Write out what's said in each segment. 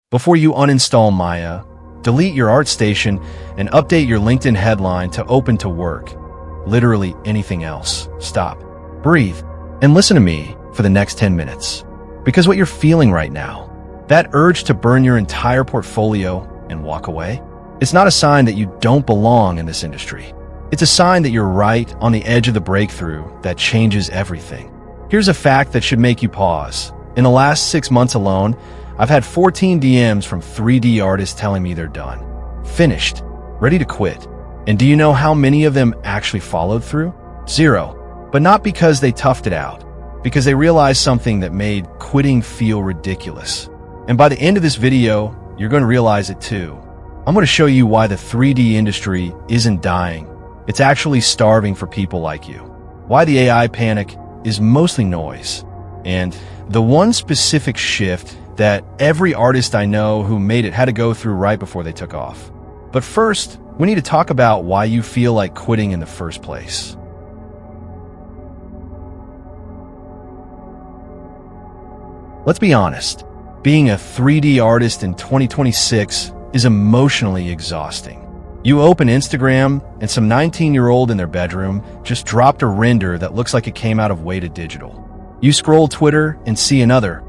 Before you uninstall Maya, delete your ArtStation, and update your LinkedIn headline to open to work. Literally anything else. Stop, breathe, and listen to me for the next 10 minutes. Because what you're feeling right now, that urge to burn your entire portfolio and walk away, it's not a sign that you don't belong in this industry. It's a sign that you're right on the edge of the breakthrough that changes everything. Here's a fact that should make you pause. In the last 6 months alone, I've had 14 DMs from 3D artists telling me they're done, finished, ready to quit. And do you know how many of them actually followed through? 0. But not because they toughed it out, because they realized something that made quitting feel ridiculous. And by the end of this video, you're going to realize it too. I'm going to show you why the 3D industry isn't dying. It's actually starving for people like you. Why the AI panic is mostly noise. And the one specific shift that every artist I know who made it had to go through right before they took off. But first, we need to talk about why you feel like quitting in the first place. Let's be honest. Being a 3D artist in 2026 is emotionally exhausting. You open Instagram, and some 19-year-old in their bedroom just dropped a render that looks like it came out of Weighted Digital. You scroll Twitter and see another,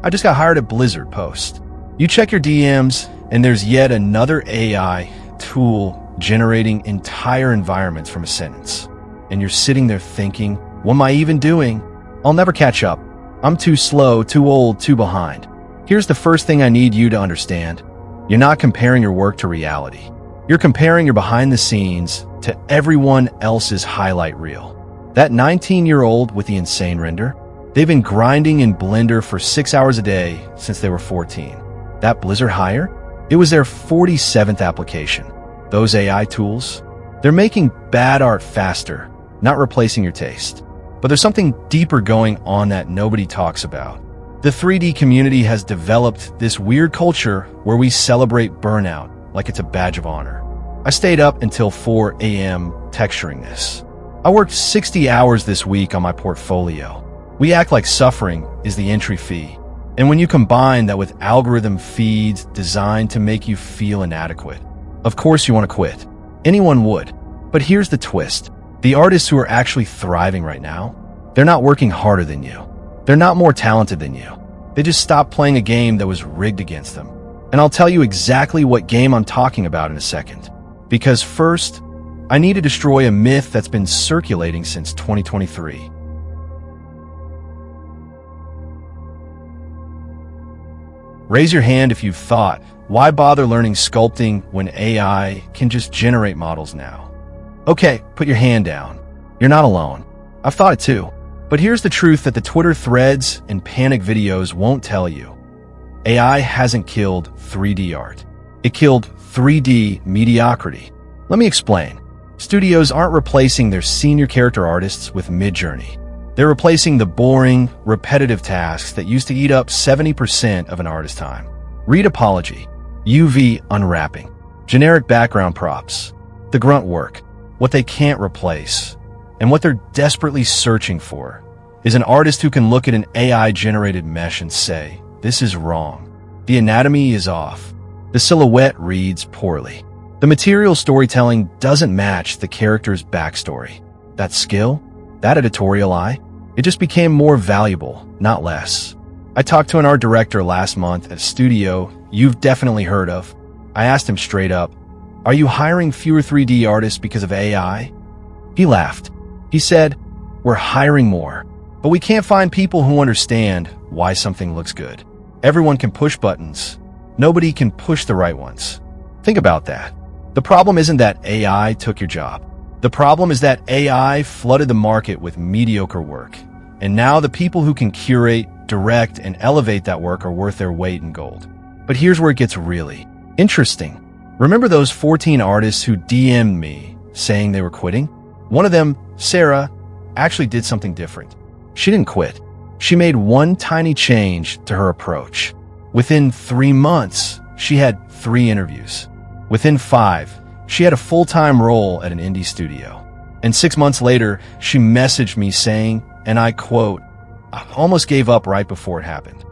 "I just got hired at Blizzard" post. You check your DMs, and there's yet another AI tool generating entire environments from a sentence. And you're sitting there thinking, what am I even doing? I'll never catch up. I'm too slow, too old, too behind. Here's the first thing I need you to understand. You're not comparing your work to reality. You're comparing your behind the scenes to everyone else's highlight reel. That 19-year-old with the insane render, they've been grinding in Blender for 6 hours a day since they were 14. That Blizzard hire, it was their 47th application. Those AI tools, they're making bad art faster, not replacing your taste. But there's something deeper going on that nobody talks about. The 3D community has developed this weird culture where we celebrate burnout like it's a badge of honor. I stayed up until 4 a.m. texturing this. I worked 60 hours this week on my portfolio. We act like suffering is the entry fee. And when you combine that with algorithm feeds designed to make you feel inadequate, of course you want to quit. Anyone would. But here's the twist. The artists who are actually thriving right now, they're not working harder than you. They're not more talented than you. They just stopped playing a game that was rigged against them. And I'll tell you exactly what game I'm talking about in a second. Because first, I need to destroy a myth that's been circulating since 2023. Raise your hand if you've thought, why bother learning sculpting when AI can just generate models now? Okay, put your hand down. You're not alone. I've thought it too. But here's the truth that the Twitter threads and panic videos won't tell you. AI hasn't killed 3D art. It killed 3D mediocrity. Let me explain. Studios aren't replacing their senior character artists with Midjourney. They're replacing the boring, repetitive tasks that used to eat up 70% of an artist's time. Read apology, UV unwrapping, generic background props, the grunt work. What they can't replace, and what they're desperately searching for, is an artist who can look at an AI-generated mesh and say, this is wrong. The anatomy is off. The silhouette reads poorly. The material storytelling doesn't match the character's backstory. That skill, that editorial eye, it just became more valuable, not less. I talked to an art director last month at a studio you've definitely heard of. I asked him straight up, are you hiring fewer 3D artists because of AI? He laughed. He said, we're hiring more, but we can't find people who understand why something looks good. Everyone can push buttons. Nobody can push the right ones. Think about that. The problem isn't that AI took your job. The problem is that AI flooded the market with mediocre work. And now the people who can curate, direct, and elevate that work are worth their weight in gold. But here's where it gets really interesting. Remember those 14 artists who DM'd me saying they were quitting? One of them, Sarah, actually did something different. She didn't quit. She made one tiny change to her approach. Within 3 months, she had 3 interviews. Within 5, she had a full-time role at an indie studio. And 6 months later, she messaged me saying, and I quote, I almost gave up right before it happened.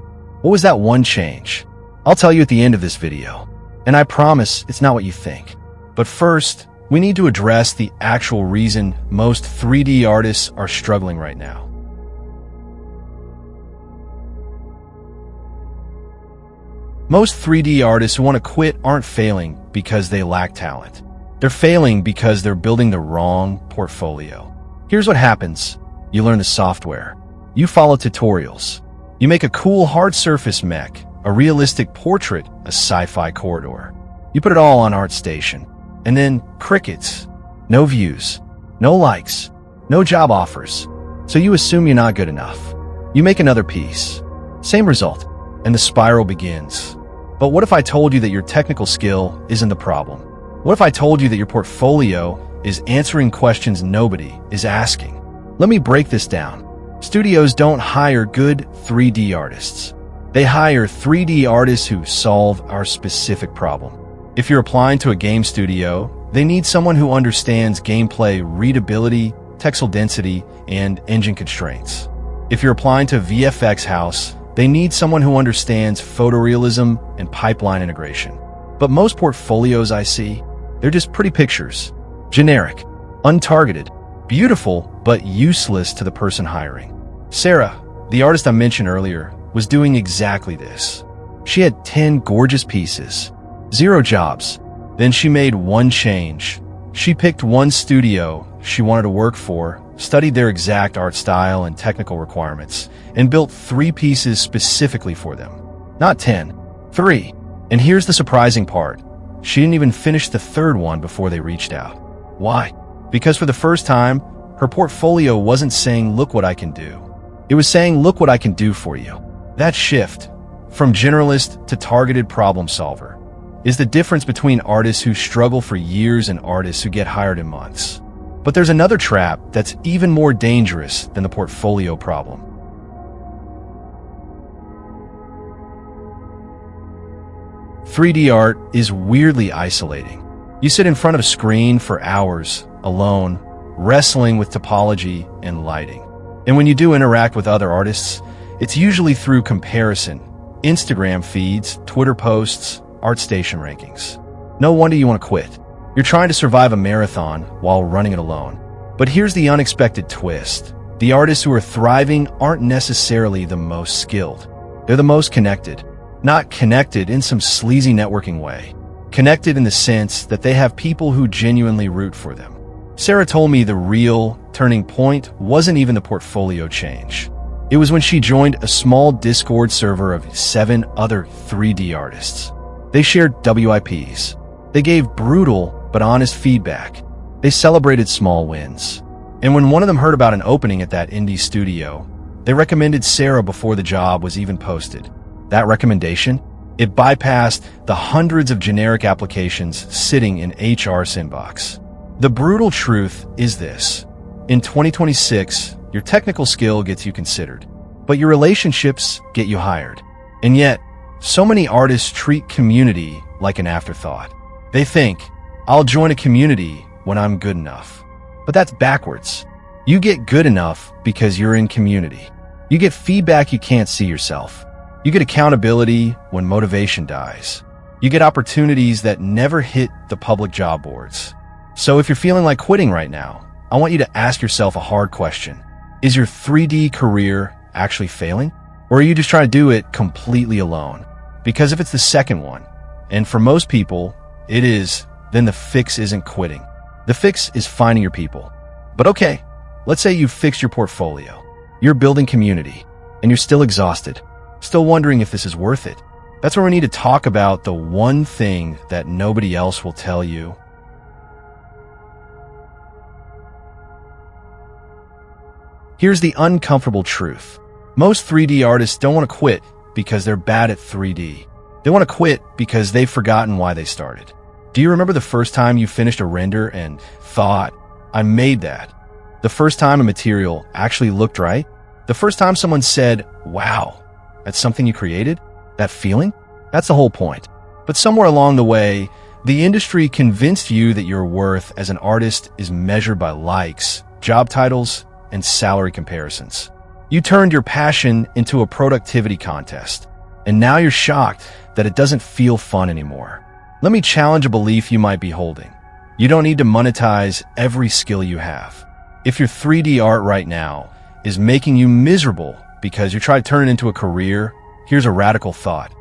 What was that one change? I'll tell you at the end of this video, and I promise it's not what you think. But first, we need to address the actual reason most 3D artists are struggling right now. Most 3D artists who want to quit aren't failing because they lack talent. They're failing because they're building the wrong portfolio. Here's what happens. You learn the software. You follow tutorials. You make a cool hard surface mech, a realistic portrait, a sci-fi corridor. You put it all on ArtStation. And then crickets. No views. No likes. No job offers. So you assume you're not good enough. You make another piece. Same result. And the spiral begins. But what if I told you that your technical skill isn't the problem? What if I told you that your portfolio is answering questions nobody is asking? Let me break this down. Studios don't hire good 3D artists. They hire 3D artists who solve our specific problem. If you're applying to a game studio, they need someone who understands gameplay readability, texel density, and engine constraints. If you're applying to a VFX house, they need someone who understands photorealism and pipeline integration. But most portfolios I see, they're just pretty pictures. Generic, untargeted, beautiful, but useless to the person hiring. Sarah, the artist I mentioned earlier, was doing exactly this. She had 10 gorgeous pieces, 0 jobs. Then she made one change. She picked one studio she wanted to work for, studied their exact art style and technical requirements, and built 3 pieces specifically for them. Not 10, 3. And here's the surprising part. She didn't even finish the 3rd one before they reached out. Why? Because for the first time, her portfolio wasn't saying, look what I can do. It was saying, look what I can do for you. That shift, from generalist to targeted problem solver, is the difference between artists who struggle for years and artists who get hired in months. But there's another trap that's even more dangerous than the portfolio problem. "3D art is weirdly isolating. You sit in front of a screen for hours, alone, wrestling with topology and lighting. And when you do interact with other artists, it's usually through comparison, Instagram feeds, Twitter posts, ArtStation rankings. No wonder you want to quit. You're trying to survive a marathon while running it alone. But here's the unexpected twist. The artists who are thriving aren't necessarily the most skilled. They're the most connected. Not connected in some sleazy networking way. Connected in the sense that they have people who genuinely root for them. Sarah told me the real turning point wasn't even the portfolio change. It was when she joined a small Discord server of 7 other 3D artists. They shared WIPs. They gave brutal but honest feedback. They celebrated small wins. And when one of them heard about an opening at that indie studio, they recommended Sarah before the job was even posted. That recommendation? It bypassed the hundreds of generic applications sitting in HR's inbox. The brutal truth is this. In 2026, your technical skill gets you considered, but your relationships get you hired. And yet, so many artists treat community like an afterthought. They think, I'll join a community when I'm good enough. But that's backwards. You get good enough because you're in community. You get feedback you can't see yourself. You get accountability when motivation dies. You get opportunities that never hit the public job boards. So if you're feeling like quitting right now, I want you to ask yourself a hard question. Is your 3D career actually failing? Or are you just trying to do it completely alone? Because if it's the second one, and for most people, it is, then the fix isn't quitting. The fix is finding your people. But okay, let's say you've fixed your portfolio. You're building community, and you're still exhausted, still wondering if this is worth it. That's where we need to talk about the one thing that nobody else will tell you. Here's the uncomfortable truth. Most 3D artists don't want to quit because they're bad at 3D. They want to quit because they've forgotten why they started. Do you remember the first time you finished a render and thought, I made that? The first time a material actually looked right? The first time someone said, wow, that's something you created? That feeling? That's the whole point. But somewhere along the way, the industry convinced you that your worth as an artist is measured by likes, job titles, and salary comparisons. You turned your passion into a productivity contest. And now you're shocked that it doesn't feel fun anymore. Let me challenge a belief you might be holding. You don't need to monetize every skill you have. If your 3D art right now is making you miserable because you try to turn it into a career, here's a radical thought.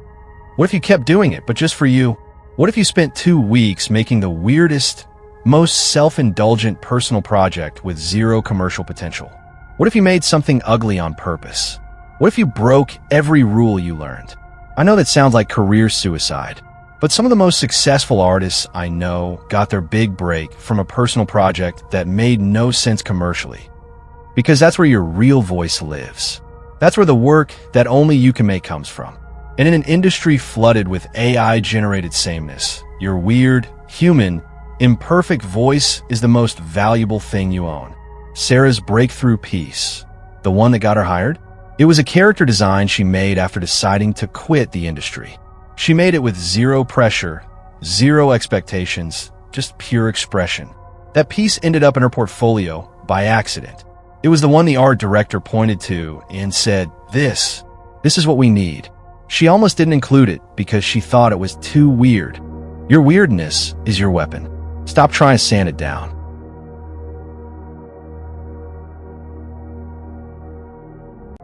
What if you kept doing it, but just for you? What if you spent 2 weeks making the weirdest, most self-indulgent personal project with zero commercial potential? What if you made something ugly on purpose? What if you broke every rule you learned? I know that sounds like career suicide, but some of the most successful artists I know got their big break from a personal project that made no sense commercially. Because that's where your real voice lives. That's where the work that only you can make comes from. And in an industry flooded with AI-generated sameness, your weird, human, imperfect voice is the most valuable thing you own. Sarah's breakthrough piece, the one that got her hired? It was a character design she made after deciding to quit the industry. She made it with zero pressure, zero expectations, just pure expression. That piece ended up in her portfolio by accident. It was the one the art director pointed to and said, This is what we need. She almost didn't include it because she thought it was too weird. Your weirdness is your weapon. Stop trying to sand it down.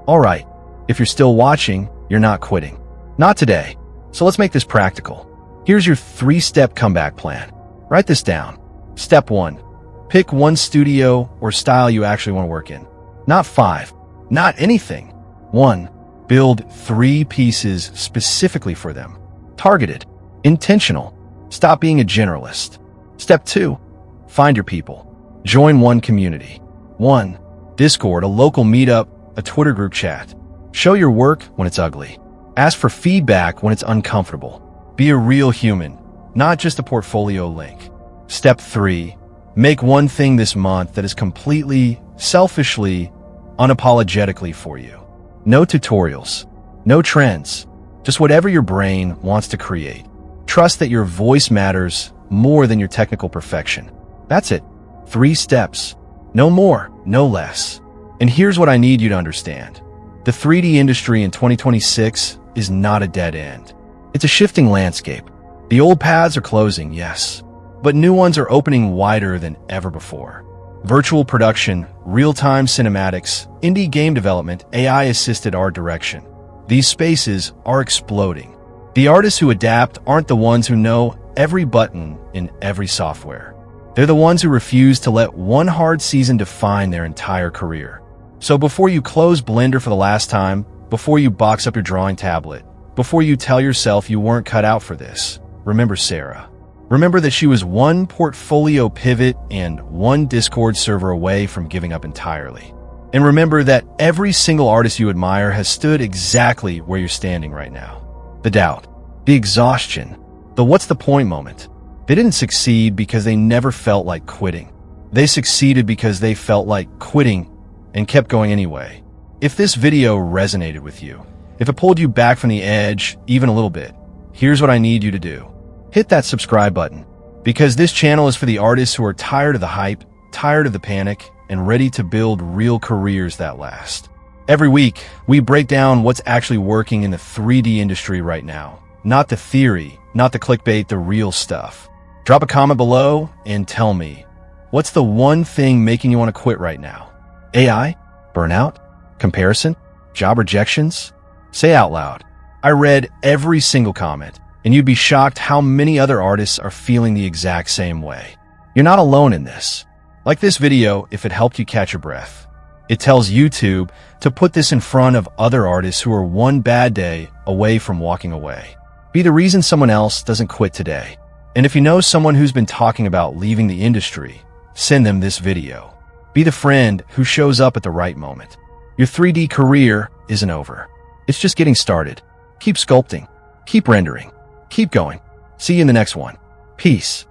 All right, if you're still watching, you're not quitting. Not today. So let's make this practical. Here's your 3-step comeback plan. Write this down. Step 1. Pick one studio or style you actually want to work in. Not 5. Not anything. 1. Build 3 pieces specifically for them. Targeted. Intentional. Stop being a generalist. Step 2. Find your people. Join one community. 1. Discord, a local meetup, a Twitter group chat. Show your work when it's ugly. Ask for feedback when it's uncomfortable. Be a real human, not just a portfolio link. Step 3. Make one thing this month that is completely, selfishly, unapologetically for you. No tutorials, no trends, just whatever your brain wants to create. Trust that your voice matters more than your technical perfection. That's it. 3 steps. No more, no less. And here's what I need you to understand. The 3D industry in 2026 is not a dead end. It's a shifting landscape. The old paths are closing, yes, but new ones are opening wider than ever before. Virtual production, real-time cinematics, indie game development, AI-assisted art direction. These spaces are exploding. The artists who adapt aren't the ones who know every button in every software. They're the ones who refuse to let one hard season define their entire career. So before you close Blender for the last time, before you box up your drawing tablet, before you tell yourself you weren't cut out for this, remember Sarah. Remember that she was one portfolio pivot and one Discord server away from giving up entirely. And remember that every single artist you admire has stood exactly where you're standing right now. The doubt, the exhaustion, the what's the point moment. They didn't succeed because they never felt like quitting. They succeeded because they felt like quitting and kept going anyway. If this video resonated with you, if it pulled you back from the edge even a little bit, here's what I need you to do. Hit that subscribe button, because this channel is for the artists who are tired of the hype, tired of the panic, and ready to build real careers that last. Every week, we break down what's actually working in the 3D industry right now. Not the theory, not the clickbait, the real stuff. Drop a comment below and tell me, what's the one thing making you want to quit right now? AI? Burnout? Comparison? Job rejections? Say out loud. I read every single comment, and you'd be shocked how many other artists are feeling the exact same way. You're not alone in this. Like this video if it helped you catch your breath. It tells YouTube to put this in front of other artists who are one bad day away from walking away. Be the reason someone else doesn't quit today. And if you know someone who's been talking about leaving the industry, send them this video. Be the friend who shows up at the right moment. Your 3D career isn't over. It's just getting started. Keep sculpting. Keep rendering. Keep going. See you in the next one. Peace.